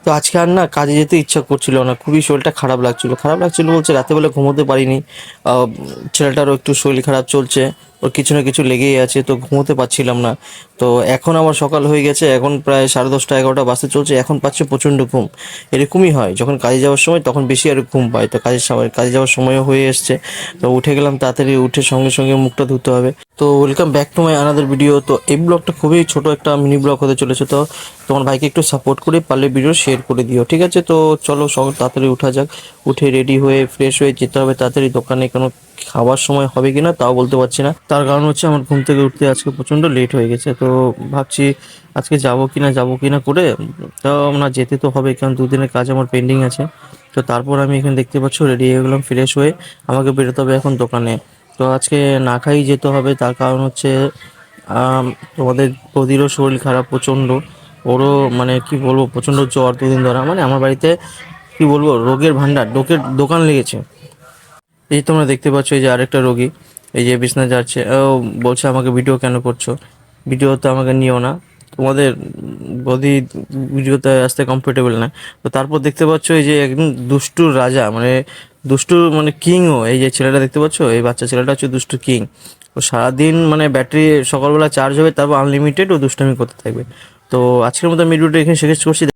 তো আজকে আর না কাজে যেতে ইচ্ছা করছিল না, খুবই শরীরটা খারাপ লাগছিল বলছে রাতেবেলা ঘুমোতে পারিনি। আহ, ছেলেটারও একটু শরীর খারাপ চলছে, ওর কিছু না কিছু লেগেই আছে, তো ঘুমোতে পারছিলাম না। তো এখন আমার সকাল হয়ে গেছে, এখন প্রায় 10:30 11টা বাজতে চলছে, এখন পাচ্ছে প্রচণ্ড ঘুম। এরকমই হয় যখন কাজে যাওয়ার সময়, তখন বেশি আর ঘুম পায়। তো কাজে যাওয়ার সময়ও হয়ে এসছে। তো উঠে গেলাম তাড়াতাড়ি, উঠে সঙ্গে সঙ্গে মুখটা ধুতে হবে। তো welcome back to my another video. তো এই ব্লগটা খুবই ছোট একটা মিনি ব্লগ হতে চলেছে। তো তোমার ভাইকে একটু সাপোর্ট করে পারলে ভিডিও শেয়ার করে দিও, ঠিক আছে? তো চলো সব তাড়াতাড়ি উঠা যাক। উঠে রেডি হয়ে ফ্রেশ হয়ে যেতে হবে তাড়াতাড়ি দোকানে। কোনো খাওয়ার সময় হবে কিনা তাও বলতে পারছি না, তার কারণ হচ্ছে আমার ঘুম থেকে উঠতে আজকে প্রচণ্ড লেট হয়ে গেছে। তো ভাবছি আজকে যাব কি না করে, তো না যেতে তো হবে, কারণ দুদিনের কাজ আমার পেন্ডিং আছে। তো তারপর আমি এখানে দেখতে পাচ্ছ রেডি হয়ে গেলাম, ফ্রেশ হয়ে আমাকে বেরোতে হবে এখন দোকানে। তো আজকে না খাই যেতে হবে, তার কারণ হচ্ছে আম, তোমাদের বৌদিরও শরীর খারাপ প্রচণ্ড। ওরও মানে কি বলবো, প্রচণ্ড জ্বর 2 দিন ধরে। মানে আমার বাড়িতে কি বলবো, রোগের ভান্ডার, ডোকের দোকান লেগেছে। এই তোমরা দেখতে পাচ্ছ, এই যে আরেকটা রোগী, এই যে বিছনা যাচ্ছে, ও বলছে আমাকে ভিডিও কেন করছো, ভিডিওতে আমাকে নিও না, তোমাদের বডি ভিডিওতে আসতে কমফোর্টেবল না। তো তারপর দেখতে পাচ্ছ এই যে একদম দুষ্টুর রাজা, মানে দুষ্টুর মানে কিংও, এই যে ছেলেটা দেখতে পাচ্ছ, এই বাচ্চা ছেলেটা হচ্ছে দুষ্টু কিং। ও সারাদিন মানে ব্যাটারি সকালবেলা চার্জ হবে, তারপর আনলিমিটেড ও দুষ্টামি করতে থাকবে। তো আজকের মতো আমি ভিডিওটা এখানে শেষ করছি।